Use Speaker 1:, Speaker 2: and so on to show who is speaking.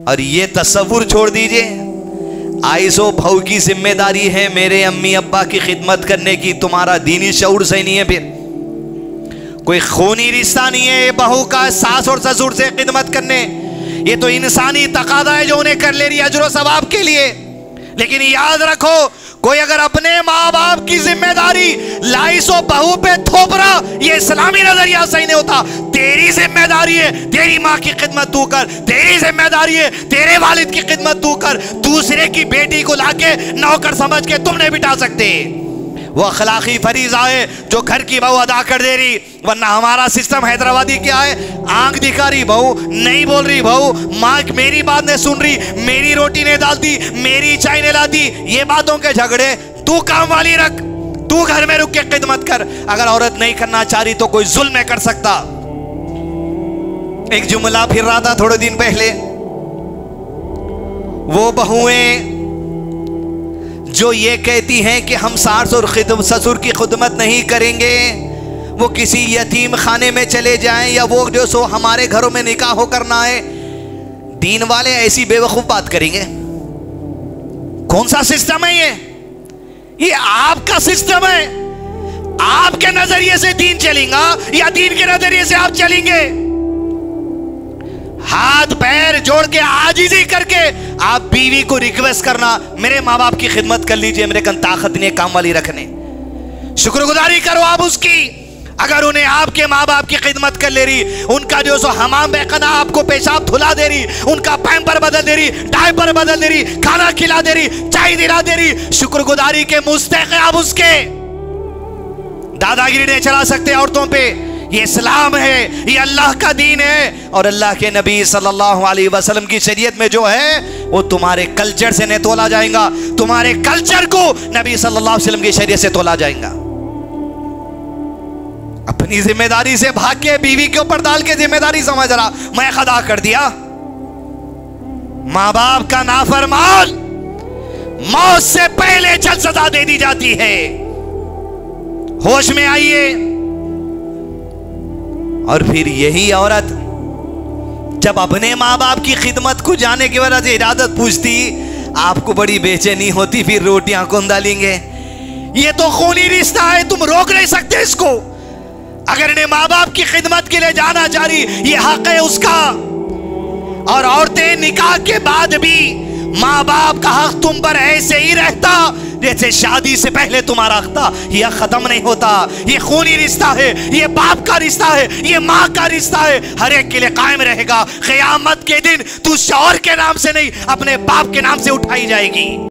Speaker 1: और ये तस्वुर छोड़ दीजिए, आइसो भाऊ की जिम्मेदारी है मेरे अम्मी अब्बा की खिदमत करने की, तुम्हारा दीनी शऊर सही नहीं है, फिर कोई खूनी रिश्ता नहीं है बहू का सास और ससुर से खिदमत करने, ये तो इंसानी तकादा है जो उन्हें कर ले रही है अजर सवाब के लिए। लेकिन याद रखो, कोई अगर अपने माँ बाप की जिम्मेदारी लाइसो बहू पे थोप रहा, ये इस्लामी नजरिया सही नहीं होता। तेरी जिम्मेदारी है तेरी माँ की खिदमत तू कर, तेरी जिम्मेदारी है तेरे वालिद की खिदमत तू कर। दूसरे की बेटी को लाके नौकर समझ के तुम नहीं बिठा सकते। वो अखलाकी फरीजा है जो घर की बहू अदा कर दे रही, वरना हमारा सिस्टम हैदराबादी क्या है, आंख दिखा रही बहू, नहीं बोल रही बहू, माँ मेरी बात नहीं सुन रही, मेरी रोटी नहीं डालती, मेरी चाय नहीं लाती, ये बातों के झगड़े। तू काम वाली रख, तू घर में रुक के खिदमत कर। अगर औरत नहीं करना चाह रही तो कोई जुल्म नहीं कर सकता। एक जुमला फिर रहा था थोड़े दिन पहले, वो बहुएं जो ये कहती हैं कि हम सास और ससुर की खिदमत नहीं करेंगे, वो किसी यतीम खाने में चले जाएं, या वो जो सो हमारे घरों में निकाह हो करना है। दीन वाले ऐसी बेवकूफ बात करेंगे? कौन सा सिस्टम है ये आपका सिस्टम है। आपके नजरिए से दीन चलेगा या दीन के नजरिए से आप चलेंगे? हाथ पैर जोड़ के आजिज़ी करके आप बीवी को रिक्वेस्ट करना, मेरे माँ बाप की खिदमत कर लीजिए, मेरे कन ताकत नहीं काम वाली रखने। शुक्रगुजारी करो आप उसकी, अगर उन्हें आपके माँ बाप की खिदमत कर ले रही, उनका जो सो हमाम बेखना आपको पेशाब धुला दे रही, उनका पैम्पर बदल दे रही, डायपर बदल दे रही, खाना खिला दे रही, चाय दिला दे रही, शुक्रगुजारी के मुस्तहिक आप उसके। दादागिरी नहीं चला सकते औरतों पे। ये इस्लाम है, ये अल्लाह का दीन है, और अल्लाह के नबी सल्लल्लाहु अलैहि वसल्लम की शरीयत में जो है वो तुम्हारे कल्चर से नहीं तोला जाएगा, तुम्हारे कल्चर को नबी सल्लल्लाहु अलैहि वसल्लम की शरीयत से तोला जाएगा। अपनी जिम्मेदारी से भाग के बीवी के ऊपर डाल के जिम्मेदारी समझ रहा मैं अदा कर दिया। माँ बाप का नाफरमान मौत से पहले जल्द सजा दे दी जाती है। होश में आइए। और फिर यही औरत जब अपने माँ बाप की खिदमत को जाने की वजह से इजाजत पूछती, आपको बड़ी बेचैनी होती, फिर रोटियां कौन डालेंगे? ये तो खूनी रिश्ता है, तुम रोक नहीं सकते इसको। अगर इन्हें माँ बाप की खिदमत के लिए जाना चाह रही, ये हक है उसका। और औरतें निकाह के बाद भी माँ बाप का हक तुम पर ऐसे ही रहता जैसे शादी से पहले तुम्हारा हक था। यह खत्म नहीं होता। ये खूनी रिश्ता है, ये बाप का रिश्ता है, ये माँ का रिश्ता है, हर एक के लिए कायम रहेगा। क़यामत के दिन तू शौहर के नाम से नहीं, अपने बाप के नाम से उठाई जाएगी।